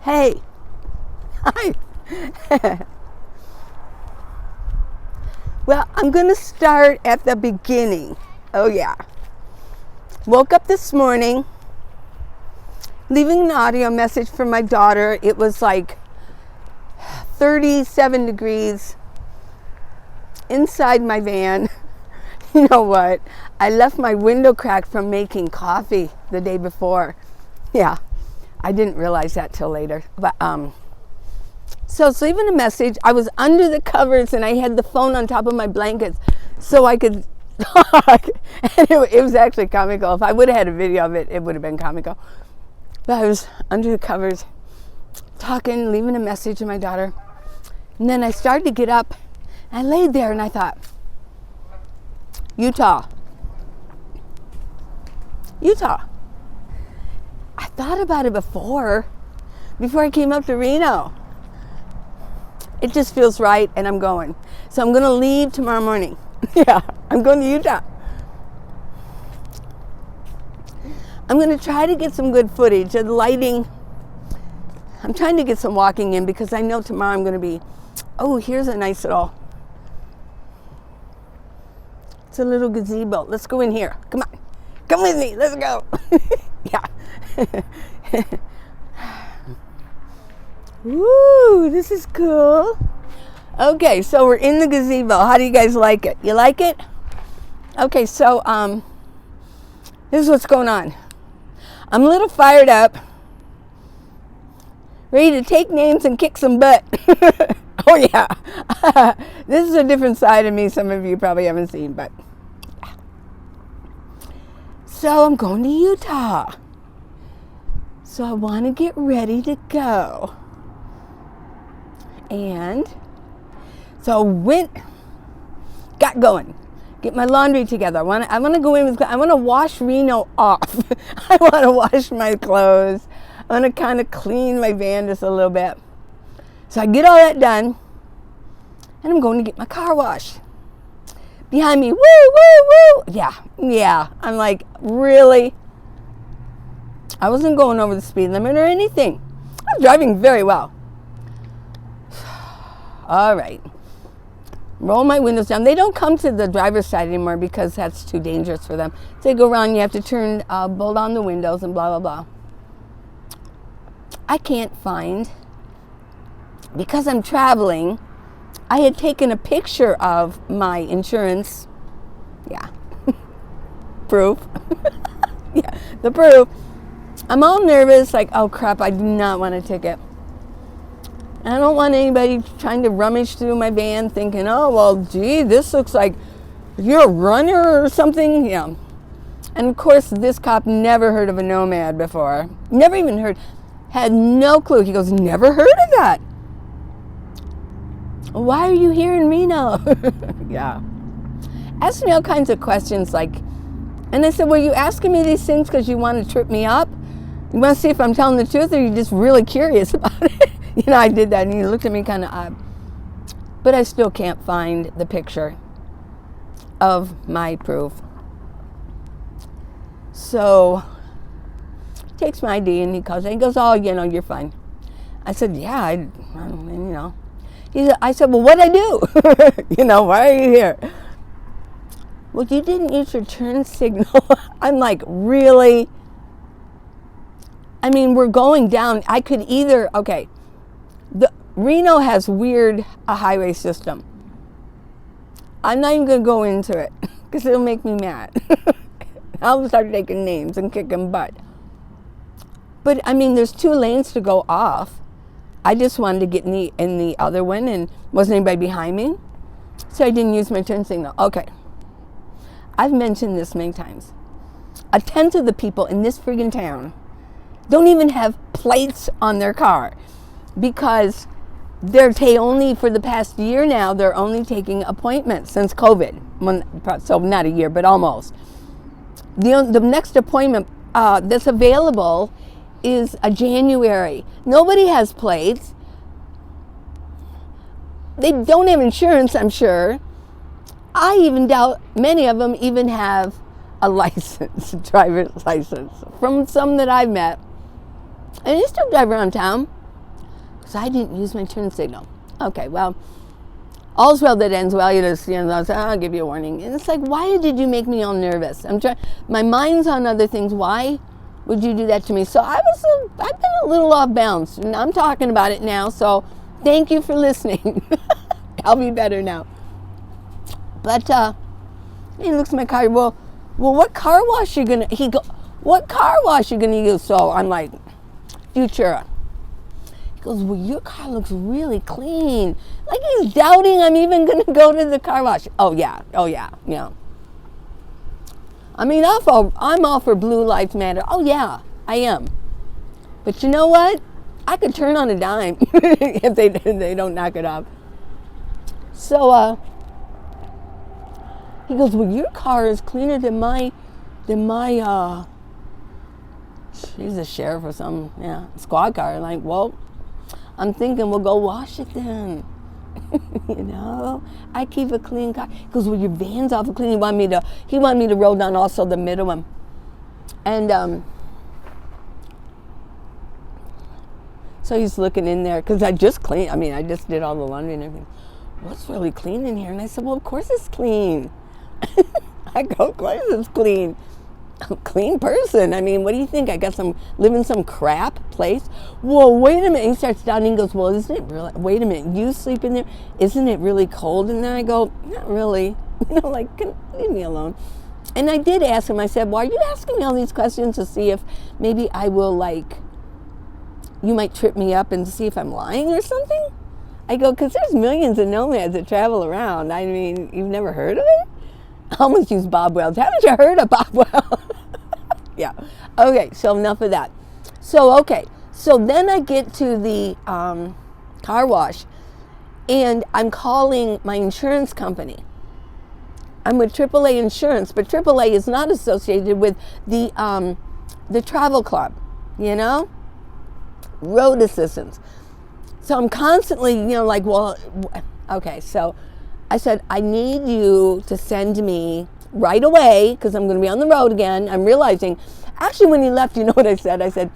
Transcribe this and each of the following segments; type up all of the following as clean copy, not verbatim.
Hey. Hi. Well, I'm going to start at the beginning. Oh, yeah. Woke up this morning, leaving an audio message for my daughter. It was like 37 degrees inside my van. You know what? I left my window cracked from making coffee the day before. Yeah, I didn't realize that till later. But so I was leaving a message. I was under the covers and I had the phone on top of my blankets so I could talk. And it was actually comical. If I would have had a video of it, it would have been comical. But I was under the covers talking, leaving a message to my daughter. And then I started to get up. I laid there and I thought, Utah. I thought about it before I came up to Reno. It just feels right and I'm going. So I'm going to leave tomorrow morning. Yeah, I'm going to Utah. I'm going to try to get some good footage of the lighting. I'm trying to get some walking in because I know tomorrow I'm going to be, oh, here's a nice little, it's a little gazebo. Let's go in here. Come on. Come with me. Let's go. Yeah. Woo, this is cool. Okay, so we're in the gazebo. How do you guys like it? You like it? Okay, so this is what's going on. I'm a little fired up. Ready to take names and kick some butt. Oh yeah. This is a different side of me some of you probably haven't seen, but yeah. So I'm going to Utah. So I want to get ready to go. And so got going. Get my laundry together. I want to go in with, I want to wash Reno off. I want to wash my clothes. I want to kind of clean my van just a little bit. So I get all that done. And I'm going to get my car washed. Behind me, woo, woo, woo. Yeah. I'm like, really? I wasn't going over the speed limit or anything. I'm driving very well. All right. Roll my windows down. They don't come to the driver's side anymore because that's too dangerous for them. So they go around, you have to turn, bolt on the windows and blah, blah, blah. I can't find, because I'm traveling, I had taken a picture of my insurance. Yeah. Proof. Yeah, the proof. I'm all nervous, like, oh crap, I do not want a ticket. I don't want anybody trying to rummage through my van thinking, oh, well, gee, this looks like you're a runner or something. Yeah. And of course, this cop never heard of a Nomad before. Never even heard, had no clue. He goes, never heard of that. Why are you here in Reno? Yeah. Asked me all kinds of questions like, and I said, well, you asking me these things because you want to trip me up? You want to see if I'm telling the truth or you're just really curious about it? You know, I did that and he looked at me kind of odd. But I still can't find the picture of my proof. So he takes my ID and he calls and he goes, oh, you know, you're fine. I said, yeah, you know. I said, well, what'd I do? You know, why are you here? Well, you didn't use your turn signal. I'm like, really? I mean, we're going down. I could either, okay, Reno has weird a highway system. I'm not even going to go into it because it'll make me mad. I'll start taking names and kicking butt. But, I mean, there's 2 lanes to go off. I just wanted to get in the other one and wasn't anybody behind me. So I didn't use my turn signal. Okay. I've mentioned this many times. 1/10 of the people in this friggin' town don't even have plates on their car because they're only, for the past year now, they're only taking appointments since COVID. So not a year, but almost. The next appointment that's available is a January. Nobody has plates. They don't have insurance, I'm sure. I even doubt many of them even have a license, driver's license, from some that I've met. And they still drive around town. because I didn't use my turn signal. Okay, well, all's well that ends well. You just, I'll give you a warning. And it's like, why did you make me all nervous? My mind's on other things. Why would you do that to me? So I've been a little off balance, and I'm talking about it now. So thank you for listening. I'll be better now. But he looks at my car. Well, what car wash you gonna? What car wash you gonna use? So I'm like, Futura. He goes, well, your car looks really clean. Like he's doubting I'm even gonna go to the car wash. Oh yeah. I mean, I'm all for Blue Lives Matter. Oh yeah, I am. But you know what? I could turn on a dime if they don't knock it off. So he goes, well, your car is cleaner than my he's a sheriff or some squad car. And like, well, I'm thinking we'll go wash it then. I keep a clean car. He goes, well, your van's awful clean. He wanted me to roll down also the middle one. And so he's looking in there because I just did all the laundry and everything. What's really clean in here? And I said, well, of course it's clean. I go, of course it's clean. I'm a clean person. I mean, what do you think? I live in some crap place? Well, wait a minute. He starts down and he goes, well, isn't it really, wait a minute, you sleep in there? Isn't it really cold in there? I go, not really. Leave me alone. And I did ask him, I said, well, are you asking me all these questions to see if maybe I will you might trip me up and see if I'm lying or something? I go, because there's millions of nomads that travel around. I mean, you've never heard of it? I almost used Bob Wells. Haven't you heard of Bob Wells? Yeah. Okay, so enough of that. So then I get to the car wash, and I'm calling my insurance company. I'm with AAA Insurance, but AAA is not associated with the travel club, road assistance. So I'm constantly, so I said, I need you to send me right away because I'm going to be on the road again. I'm realizing, actually, when he left, you know what I said? I said,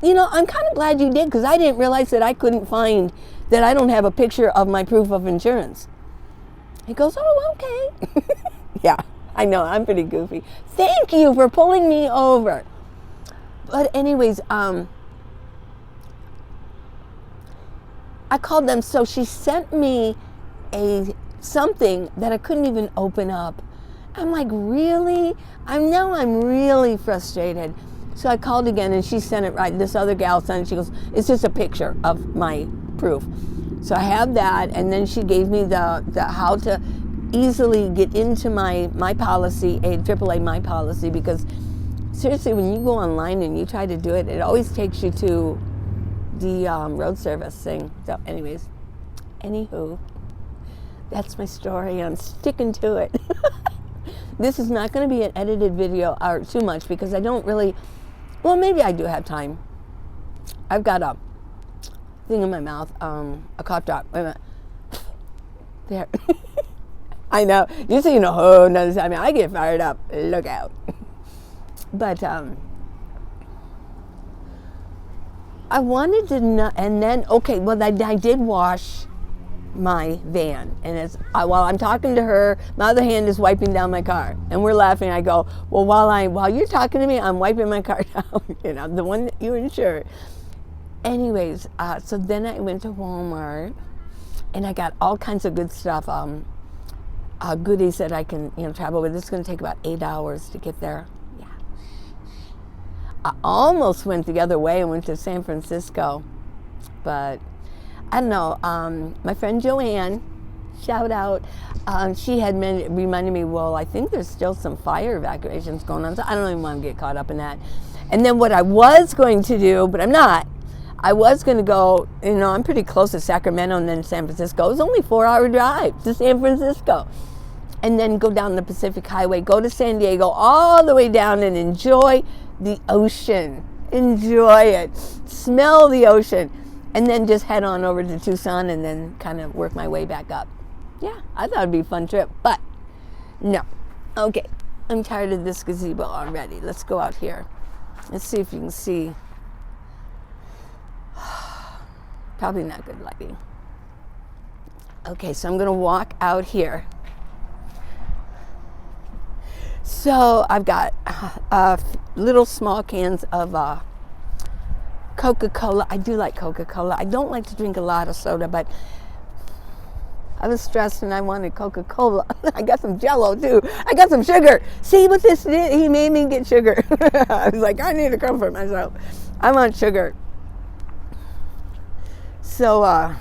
I'm kind of glad you did because I didn't realize that I couldn't find that I don't have a picture of my proof of insurance. He goes, oh, okay. Yeah, I know, I'm pretty goofy. Thank you for pulling me over. But anyways, I called them, so she sent me something that I couldn't even open up. I'm like, really? I'm really frustrated. So I called again and she sent it right. This other gal sent it. She goes, it's just a picture of my proof. So I have that, and then she gave me the how to easily get into my policy, AAA my policy, because seriously, when you go online and you try to do it, it always takes you to the road service thing. So anyways, anywho, that's my story. I'm sticking to it. This is not going to be an edited video or too much because I don't really, well, maybe I do have time. I've got a thing in my mouth, a cough drop. Wait a minute. There. I know. You see, I get fired up. Look out. But I wanted to know, and then, I did wash my van, and while I'm talking to her, my other hand is wiping down my car, and we're laughing. I go, well, while you're talking to me, I'm wiping my car down, the one that you insured. Anyways, so then I went to Walmart, and I got all kinds of good stuff, goodies that I can, travel with. It's going to take about 8 hours to get there. Yeah. I almost went the other way and went to San Francisco, but I don't know, my friend Joanne, shout out, she had reminded me, well, I think there's still some fire evacuations going on, so I don't even want to get caught up in that. And then what I was going to do, but I'm not, I was going to go, I'm pretty close to Sacramento and then San Francisco. It was only a 4-hour drive to San Francisco. And then go down the Pacific Highway, go to San Diego, all the way down and enjoy the ocean. Enjoy it. Smell the ocean. And then just head on over to Tucson and then kind of work my way back up. Yeah, I thought it'd be a fun trip, but no. Okay, I'm tired of this gazebo already. Let's go out here. Let's see if you can see. Probably not good lighting. Okay, so I'm going to walk out here. So I've got little small cans of Coca-Cola. I do like Coca-Cola. I don't like to drink a lot of soda, but I was stressed and I wanted Coca-Cola. I got some Jell-O too. I got some sugar. See what this did? He made me get sugar. I was like, I need to comfort myself. I want sugar. So, I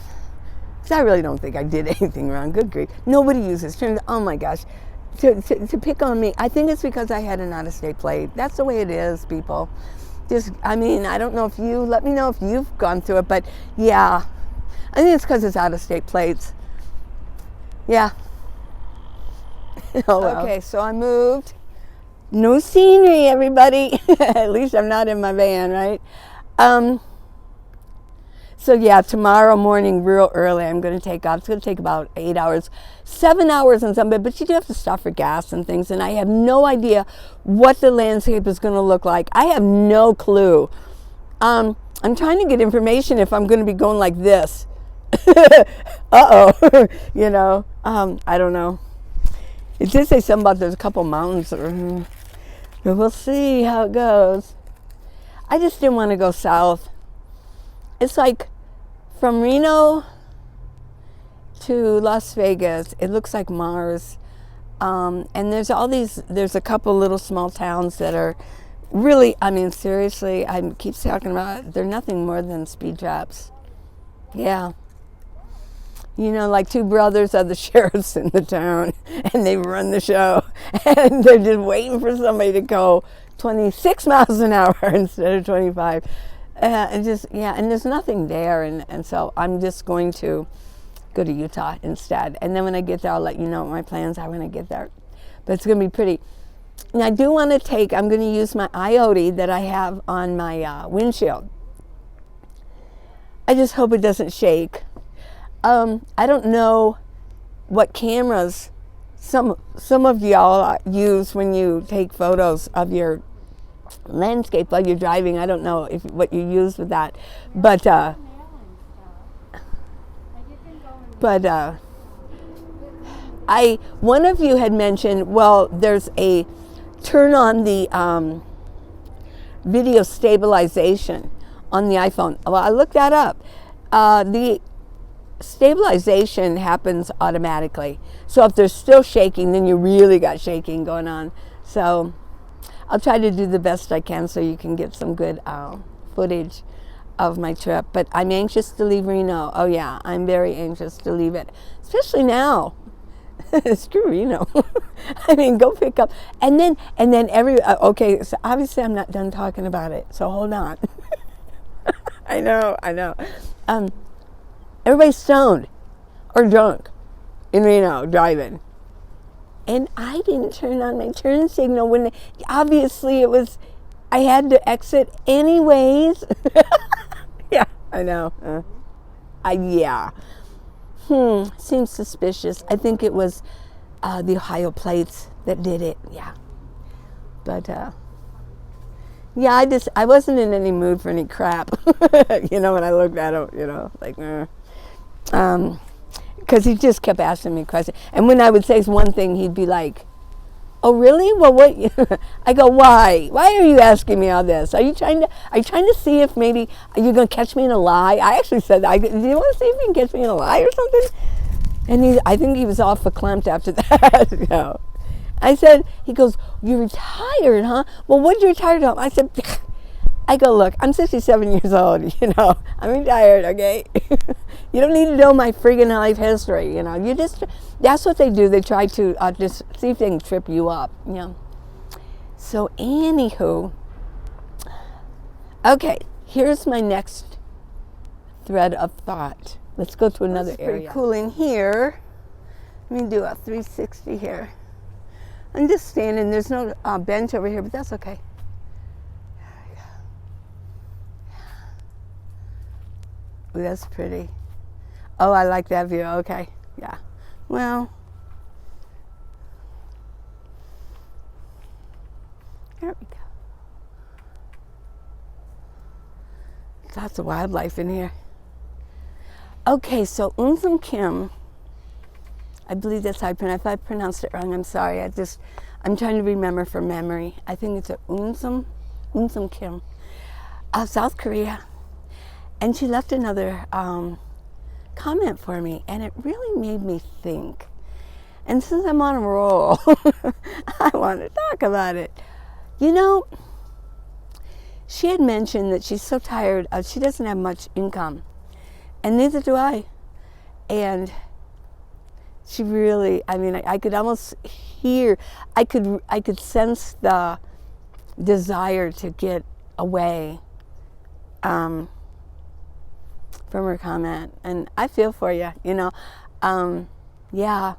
really don't think I did anything wrong. Good grief. Nobody uses terms. Oh my gosh. To pick on me, I think it's because I had an out-of-state plate. That's the way it is, people. I don't know if let me know if you've gone through it, but yeah. I think it's because it's out-of-state plates. Yeah. Oh, well. Okay, so I moved. No scenery, everybody. At least I'm not in my van, right? So yeah, tomorrow morning, real early, I'm going to take off. It's going to take about 8 hours, 7 hours and something, but you do have to stop for gas and things, and I have no idea what the landscape is going to look like. I have no clue. I'm trying to get information if I'm going to be going like this. Uh-oh. I don't know. It did say something about there's a couple mountains, but we'll see how it goes. I just didn't want to go south. It's like from Reno to Las Vegas, it looks like Mars. And there's a couple little small towns that are really, seriously, I keep talking about it, they're nothing more than speed traps. Yeah. Like two brothers are the sheriffs in the town, and they run the show, and they're just waiting for somebody to go 26 miles an hour instead of 25. And there's nothing there, and so I'm just going to go to Utah instead. And then when I get there, I'll let you know what my plans are when I get there. But it's going to be pretty. And I do want to I'm going to use my IoT that I have on my windshield. I just hope it doesn't shake. I don't know what cameras some of y'all use when you take photos of your landscape while you're driving. I don't know what you use with that, but one of you had mentioned, well, there's a turn on the video stabilization on the iPhone. Well, I looked that up. The stabilization happens automatically. So if there's still shaking, then you really got shaking going on. So I'll try to do the best I can so you can get some good footage of my trip. But I'm anxious to leave Reno. Oh yeah, I'm very anxious to leave it, especially now. Screw Reno. Go pick up. And then okay, so obviously I'm not done talking about it, so hold on. I know. Everybody's stoned or drunk in Reno driving. And I didn't turn on my turn signal when obviously I had to exit anyways. Yeah, I know. Yeah. Seems suspicious. I think it was the Ohio plates that did it. Yeah. But yeah, I wasn't in any mood for any crap. When I looked at him, because he just kept asking me questions. And when I would say one thing, he'd be like, oh, really? Well, what? I go, why? Why are you asking me all this? Are you trying to see if maybe you're going to catch me in a lie? I actually said, do you want to see if you can catch me in a lie or something? And I think he was off verklempt after that. I said, he goes, you're retired, huh? Well, what did you retire from? I go, look, I'm 67 years old, I'm retired, okay? You don't need to know my friggin' life history, that's what they do. They try to just see if they can trip you up, So anywho, okay, here's my next thread of thought. Let's go to another area. Pretty cool in here. Let me do a 360 here. I'm just standing, there's no bench over here, but that's okay. Ooh, that's pretty. Oh, I like that view. Okay. Yeah. Well, there we go. Lots of wildlife in here. Okay, so Unsum Kim, I believe that's how I pronounce it. If I pronounced it wrong, I'm sorry. I'm trying to remember from memory. I think it's a Unsum Kim, South Korea. And she left another comment for me, and it really made me think. And since I'm on a roll, I want to talk about it. You know, she had mentioned that she's so tired of, she doesn't have much income, and neither do I. And she really, I mean, I could almost hear, I could sense the desire to get away from her comment. And I feel for you, you know. Yeah.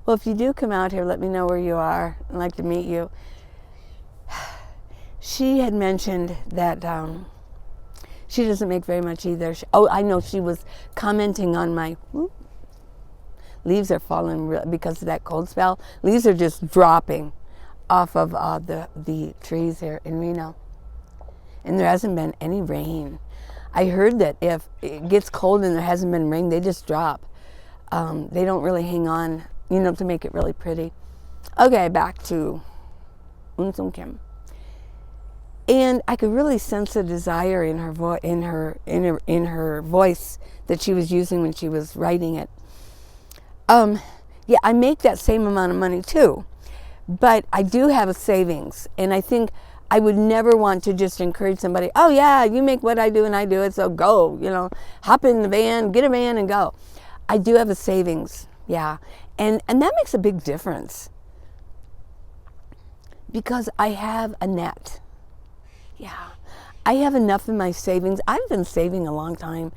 Well, if you do come out here, let me know where you are. I'd like to meet you. She had mentioned that she doesn't make very much either. I know she was commenting on my leaves are falling because of that cold spell. Leaves are just dropping off of the trees here in Reno. And there hasn't been any rain. I heard that if it gets cold and there hasn't been rain, they just drop. They don't really hang on, you know, to make it really pretty. Okay, back to Unsum Kim. And I could really sense the desire in her in her voice that she was using when she was writing it. Yeah, I make that same amount of money too, but I do have a savings, and I think I would never want to just encourage somebody, oh yeah, you make what I do and I do it, so go, you know, hop in the van, get a van and go. I do have a savings, yeah, and that makes a big difference because I have a net. Yeah, I have enough in my savings. I've been saving a long time.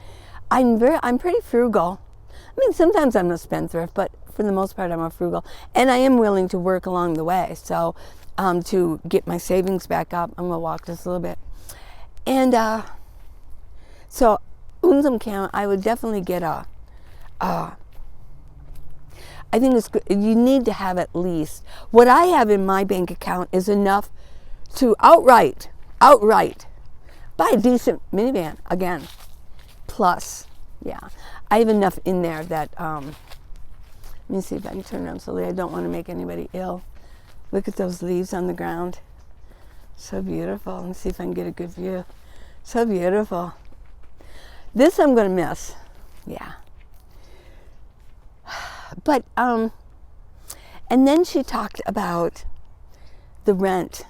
I'm pretty frugal. I mean, sometimes I'm a spendthrift, but for the most part, I'm a frugal. And I am willing to work along the way. So to get my savings back up, I'm going to walk just a little bit. And so Unsum Kim, I would definitely get I think it's good. You need to have at least, what I have in my bank account is enough to outright buy a decent minivan again. Plus, yeah, I have enough in there that, let me see if I can turn around slowly. I don't want to make anybody ill. Look at those leaves on the ground. So beautiful. Let me see if I can get a good view. So beautiful. This I'm going to miss. Yeah. But, and then she talked about the rent.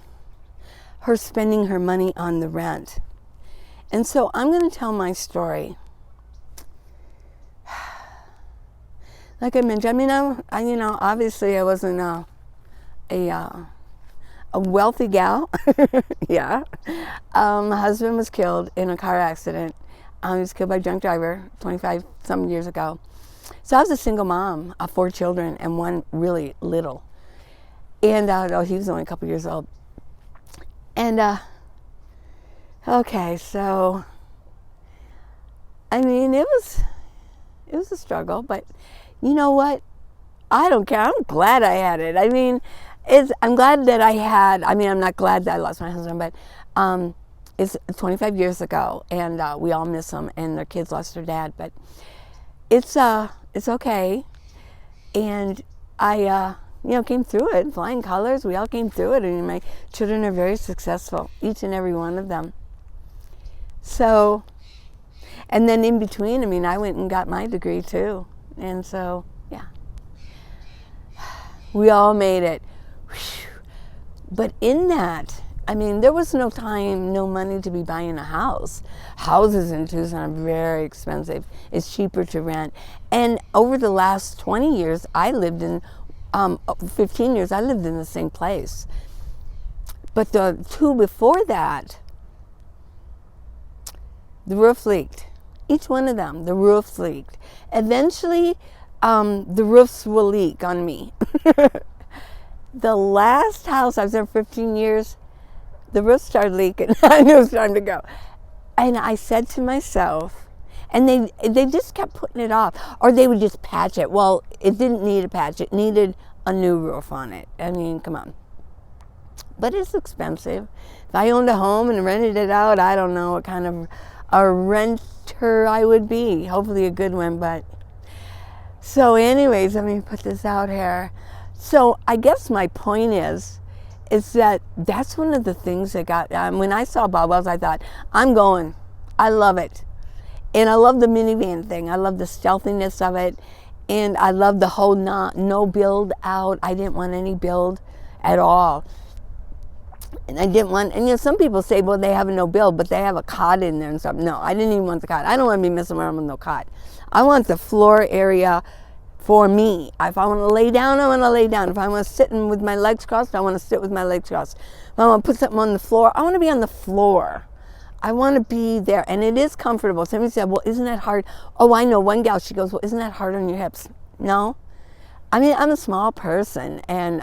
Her spending her money on the rent. And so I'm going to tell my story. Like I mentioned, I mean, I you know, obviously I wasn't a wealthy gal. Yeah. My husband was killed in a car accident. He was killed by a drunk driver 25 some years ago. So I was a single mom of 4 children and one really little. And he was only a couple years old. And, okay, so, I mean, it was a struggle, but you know what? I don't care. I'm glad I had it. I mean, I'm glad that I'm not glad that I lost my husband, but it's 25 years ago, and we all miss him, and their kids lost their dad, but it's okay. And I, came through it, flying colors. We all came through it, and my children are very successful, each and every one of them. So, and then in between, I mean, I went and got my degree too. And so, yeah, we all made it. But in that, I mean, there was no time, no money to be buying a house. Houses in Tucson are very expensive. It's cheaper to rent. And over the last 20 years, I lived in 15 years, I lived in the same place. But the 2 before that, the roof leaked. Each one of them, the roofs leaked. Eventually, the roofs will leak on me. The last house, I was there 15 years, the roof started leaking. I knew it was time to go. And I said to myself, and they just kept putting it off, or they would just patch it. Well, it didn't need a patch. It needed a new roof on it. I mean, come on. But it's expensive. If I owned a home and rented it out, I don't know what kind of a renter I would be. Hopefully a good one, but... So anyways, let me put this out here. So I guess my point is that that's one of the things that got... when I saw Bob Wells, I thought, I'm going. I love it. And I love the minivan thing. I love the stealthiness of it. And I love the whole no build out. I didn't want any build at all. And I didn't want, and some people say, well, they have a no build, but they have a cot in there and stuff. No, I didn't even want the cot. I don't want to be messing around with no cot. I want the floor area for me. If I want to lay down, I want to lay down. If I want to sit with my legs crossed, I want to sit with my legs crossed. If I want to put something on the floor, I want to be on the floor. I want to be there, and it is comfortable. Somebody said, well, isn't that hard? Oh, I know one gal, she goes, well, isn't that hard on your hips? No. I mean, I'm a small person, and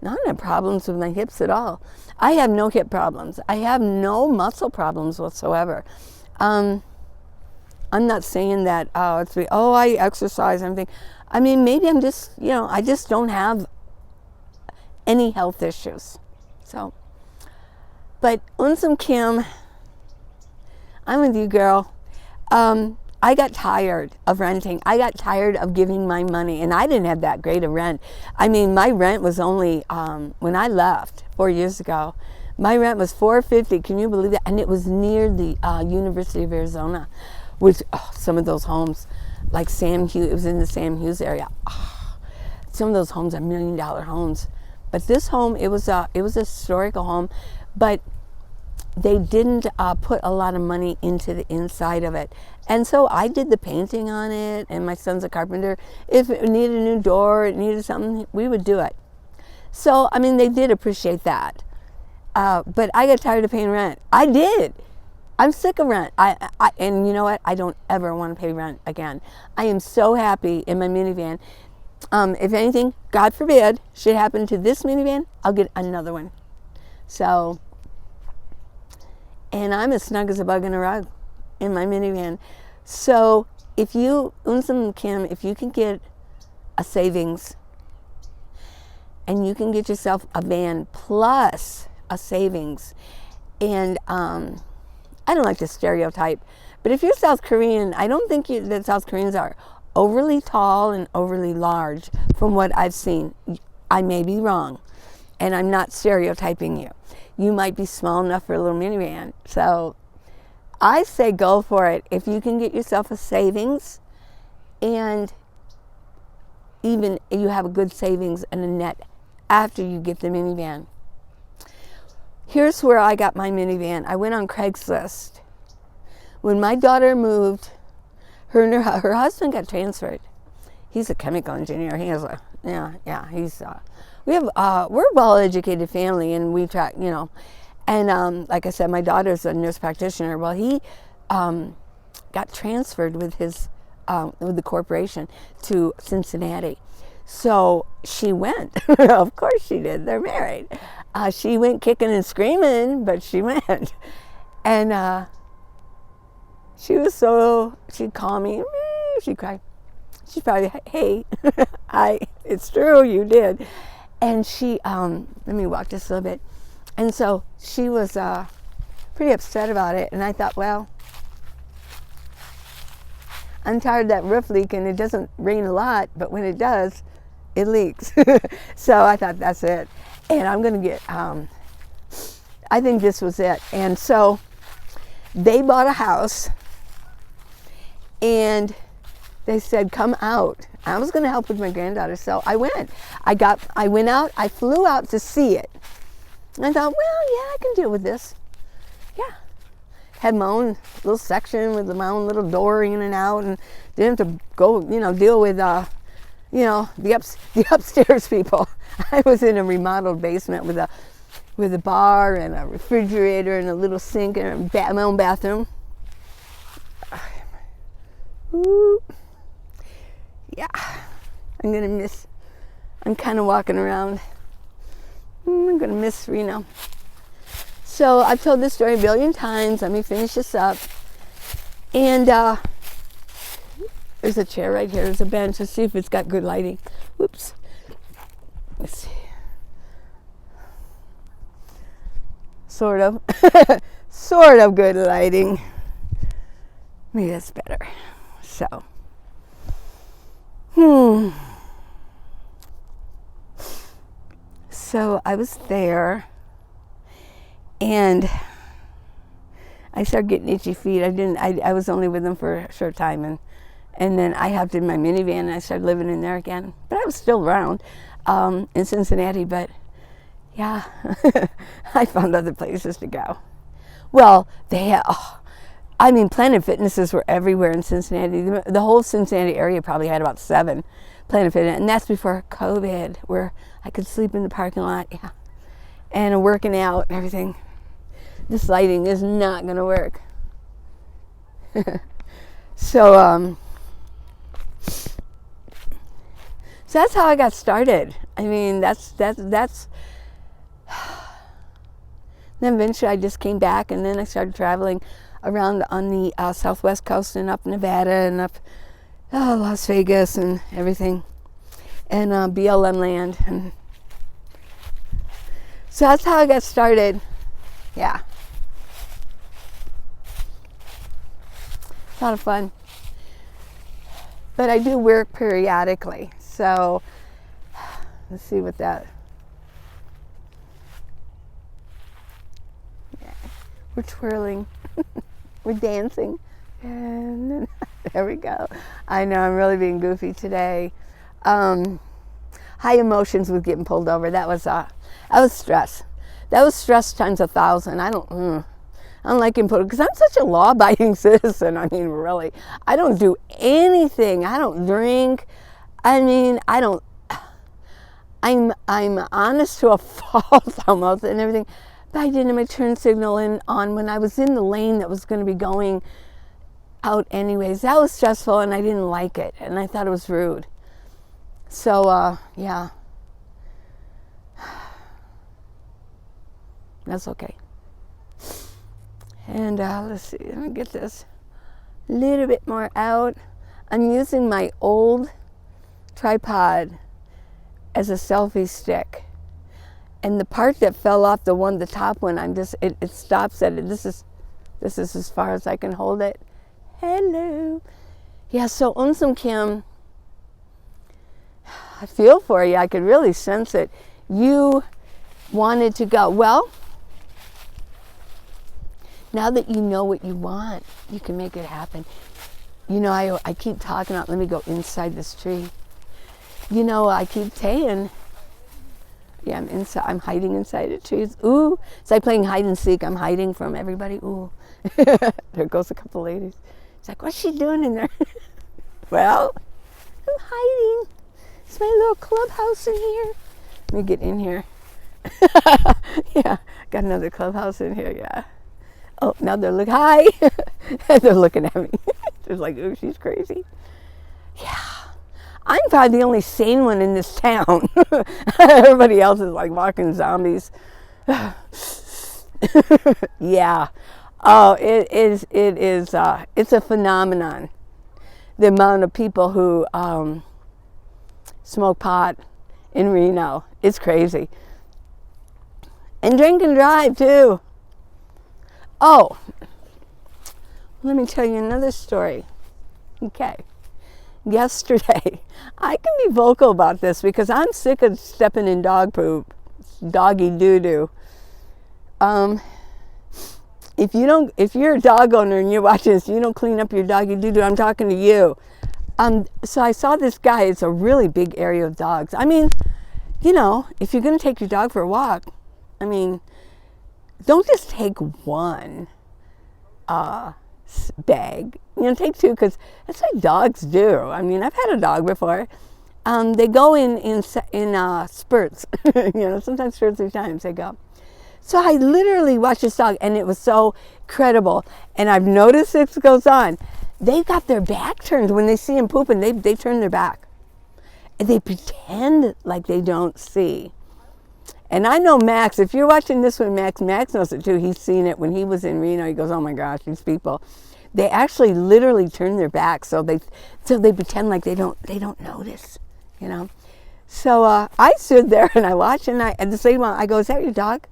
not have problems with my hips at all. I have no hip problems. I have no muscle problems whatsoever. I'm not saying that, I exercise and everything. I mean, maybe I'm just, I just don't have any health issues. So, but Unsum Kim, I'm with you, girl. I got tired of renting. I got tired of giving my money, and I didn't have that great a rent. I mean, my rent was only, when I left 4 years ago, my rent was $450. Can you believe that? And it was near the University of Arizona, which some of those homes, like Sam Hughes, it was in the Sam Hughes area. Some of those homes are $1 million homes, but this home, it was a historical home, but they didn't put a lot of money into the inside of it. And so I did the painting on it, and my son's a carpenter. If it needed a new door, it needed something, we would do it. So, I mean, they did appreciate that. But I got tired of paying rent. I did. I'm sick of rent. And you know what? I don't ever want to pay rent again. I am so happy in my minivan. If anything, God forbid, should happen to this minivan, I'll get another one. So... and I'm as snug as a bug in a rug in my minivan. So if you, Unsum Kim, if you can get a savings and you can get yourself a van plus a savings, and I don't like to stereotype, but if you're South Korean, I don't think that South Koreans are overly tall and overly large from what I've seen. I may be wrong, and I'm not stereotyping you. You might be small enough for a little minivan. So I say go for it. If you can get yourself a savings, and even you have a good savings and a net after you get the minivan. Here's where I got my minivan. I went on Craigslist. When my daughter moved, her husband got transferred. He's a chemical engineer. He has he's we're a well-educated family, and we try, and like I said, my daughter's a nurse practitioner. Well, he got transferred with with the corporation to Cincinnati. So she went. Of course she did. They're married. She went kicking and screaming, but she went. And she'd call me, she'd cry. She's probably, hey, it's true, you did. And she, let me walk just a little bit. And so she was pretty upset about it. And I thought, well, I'm tired of that roof leaking. It doesn't rain a lot, but when it does, it leaks. So I thought, that's it. And I'm going to get, I think this was it. And so they bought a house, and they said, come out. I was going to help with my granddaughter, so I went. I went out, I flew out to see it. And I thought, well, yeah, I can deal with this. Yeah. Had my own little section with my own little door in and out, and didn't have to go, deal with, the upstairs people. I was in a remodeled basement with a bar and a refrigerator and a little sink and my own bathroom. Ooh. Yeah, I'm kind of walking around. I'm going to miss Reno. So I've told this story a billion times. Let me finish this up. And there's a chair right here. There's a bench. Let's see if it's got good lighting. Whoops. Let's see. Sort of. Sort of good lighting. Maybe that's better. So, So I was there, and I started getting itchy feet. I was only with them for a short time, and then I hopped in my minivan and I started living in there again. But I was still around in Cincinnati, but yeah, I found other places to go. Well, they had, Planet Fitnesses were everywhere in Cincinnati. The whole Cincinnati area probably had about 7 Planet Fitness, and that's before COVID, where I could sleep in the parking lot, yeah, and working out and everything. This lighting is not going to work. So that's how I got started. I mean, that's. Then eventually I just came back, and then I started traveling around on the southwest coast and up Nevada and up Las Vegas and everything, and BLM land. And so that's how I got started. Yeah. A lot of fun. But I do work periodically. So let's see what that. Yeah. We're twirling. We're dancing. And then, there we go. I know I'm really being goofy today. High emotions with getting pulled over. That was stress. That was stress times 1,000. I don't like getting pulled over because I'm such a law-abiding citizen. I mean, really, I don't do anything. I don't drink. I mean, I'm honest to a fault almost and everything. But I didn't have my turn signal on when I was in the lane that was going to be going out anyways. That was stressful, and I didn't like it, and I thought it was rude. So, yeah. That's okay. And let's see, let me get this a little bit more out. I'm using my old tripod as a selfie stick. And the part that fell off, the top one, it stops at it. This is as far as I can hold it. Hello. Yeah, so Unsum Kim, I feel for you. I could really sense it. You wanted to go. Well, now that you know what you want, you can make it happen. You know, I keep talking about, let me go inside this tree. You know, I keep saying, yeah, I'm hiding inside the trees. Ooh, it's like playing hide and seek. I'm hiding from everybody. Ooh, there goes a couple ladies. It's like, what's she doing in there? Well, I'm hiding. It's my little clubhouse in here. Let me get in here. Yeah, got another clubhouse in here, yeah. Oh, now they're looking, hi. They're looking at me. They're like, ooh, she's crazy. Yeah. I'm probably the only sane one in this town. Everybody else is like walking zombies. Yeah. Oh, it's a phenomenon. The amount of people who smoke pot in Reno. It's crazy. And drink and drive too. Oh, let me tell you another story. Okay. Yesterday, I can be vocal about this because I'm sick of stepping in dog poop, doggy doo-doo. If you're a dog owner and you're watching this, you don't clean up your doggy doo-doo, I'm talking to you. So I saw this guy, it's a really big area of dogs. I mean, you know, if you're going to take your dog for a walk, I mean, don't just take one bag. You know, take 2 because that's what dogs do. I mean, I've had a dog before. They go in spurts. You know, sometimes 2 or 3 times they go. So I literally watched this dog, and it was so credible. And I've noticed this goes on. They got their back turned when they see him pooping. They turn their back, and they pretend like they don't see. And I know Max, if you're watching this one, Max knows it too. He's seen it when he was in Reno. He goes, oh my gosh, these people. They actually literally turn their back so they pretend like they don't notice, you know. So I stood there and I watched, and at the same time I go, is that your dog?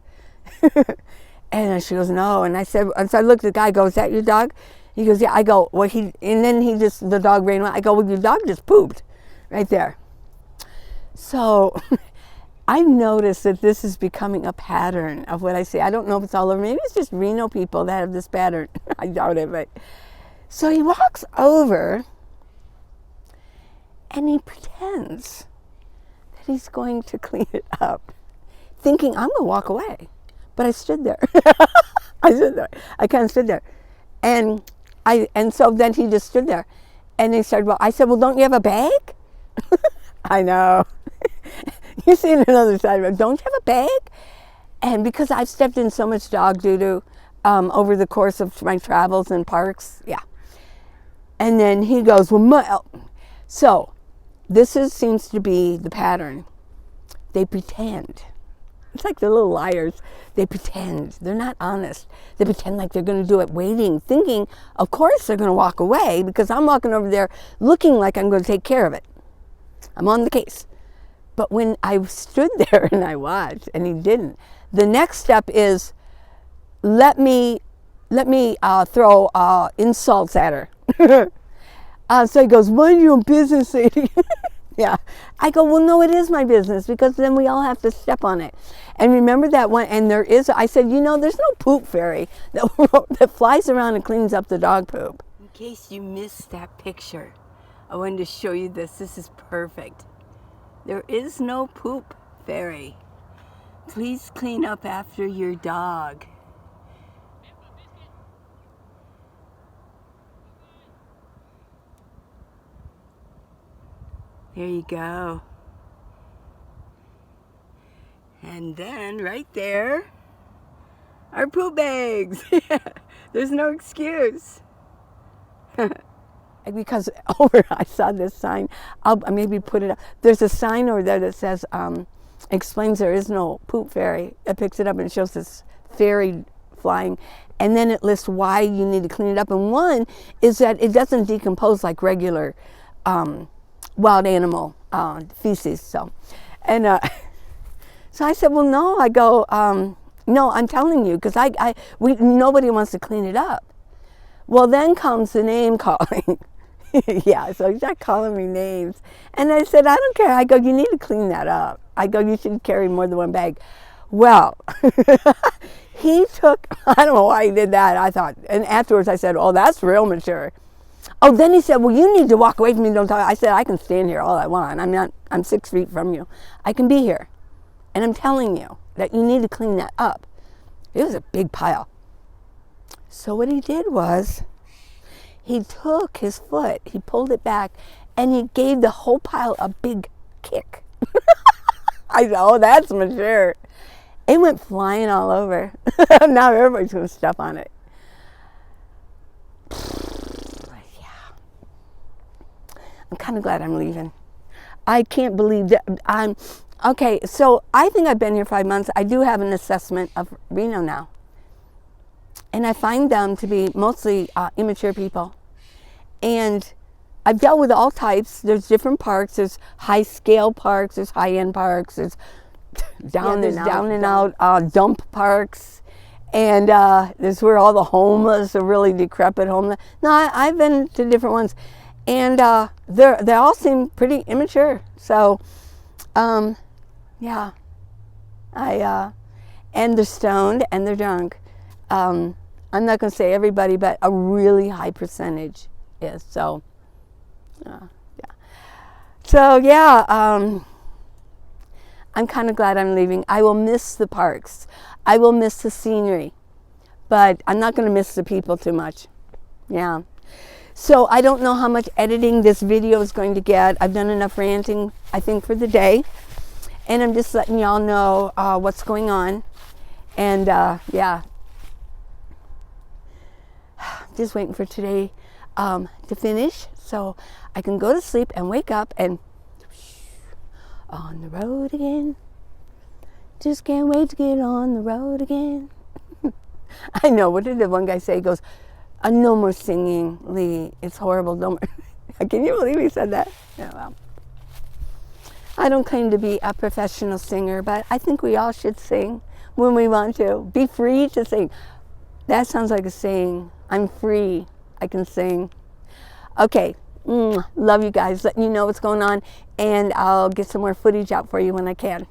And she goes, no. And I said, and so I looked at the guy, I go, is that your dog? He goes, yeah. I go, well, and then the dog ran away. I go, well, your dog just pooped right there. So I noticed that this is becoming a pattern of what I say. I don't know if it's all over. Maybe it's just Reno people that have this pattern. I doubt it, but. So he walks over and he pretends that he's going to clean it up, thinking I'm going to walk away. But I stood there. I kind of stood there. And so then he just stood there. And he started, I said, well, don't you have a bag? I know. You see another side of it. Don't you have a bag? And because I've stepped in so much dog doo-doo over the course of my travels in parks, yeah. And then he goes, well, so this seems to be the pattern. They pretend. It's like the little liars. They pretend. They're not honest. They pretend like they're going to do it, waiting, thinking, of course they're going to walk away because I'm walking over there looking like I'm going to take care of it. I'm on the case. But when I stood there and I watched and he didn't, the next step is let me throw insults at her. So he goes, mind your own business, Sadie. Yeah. I go, well, no, it is my business because then we all have to step on it. And remember that one, and I said, there's no poop fairy that flies around and cleans up the dog poop. In case you missed that picture, I wanted to show you this. This is perfect. There is no poop fairy. Please clean up after your dog. There you go. And then right there are poop bags. There's no excuse. Because I saw this sign. I'll maybe put it up. There's a sign over there that says, explains there is no poop fairy. It picks it up and it shows this fairy flying. And then it lists why you need to clean it up. And one is that it doesn't decompose like regular wild animal feces. So I said, well, no. I go, no, I'm telling you, because nobody wants to clean it up. Well, then comes the name calling. Yeah, so he's not calling me names. And I said, I don't care. I go, you need to clean that up. I go, you should carry more than one bag. Well, he took, I don't know why he did that, I thought. And afterwards I said, oh, that's real mature. Oh, then he said, well, you need to walk away from me. Don't talk. I said, I can stand here all I want. I'm 6 feet from you. I can be here. And I'm telling you that you need to clean that up. It was a big pile. So what he did was, he took his foot, he pulled it back, and he gave the whole pile a big kick. I said, oh, that's mature. It went flying all over. Now everybody's going to step on it. Yeah. I'm kind of glad I'm leaving. I can't believe that okay, so I think I've been here 5 months. I do have an assessment of Reno now. And I find them to be mostly immature people. And I've dealt with all types. There's different parks. There's high scale parks. There's high end parks. There's down and out dump parks. And there's where all the homeless, the really decrepit homeless. No, I've been to different ones. And they all seem pretty immature. So, yeah. And they're stoned and they're drunk. I'm not going to say everybody, but a really high percentage is. So, yeah. So, yeah, I'm kind of glad I'm leaving. I will miss the parks. I will miss the scenery. But I'm not going to miss the people too much. Yeah. So, I don't know how much editing this video is going to get. I've done enough ranting, I think, for the day. And I'm just letting y'all know what's going on. And, yeah. Just waiting for today to finish so I can go to sleep and wake up and on the road again. Just can't wait to get on the road again. I know, what did the one guy say? He goes, no more singing, Lee. It's horrible. No more. Can you believe he said that? Yeah, well. I don't claim to be a professional singer, but I think we all should sing when we want to. Be free to sing. That sounds like a saying. I'm free. I can sing. Okay, love you guys. Letting you know what's going on, and I'll get some more footage out for you when I can.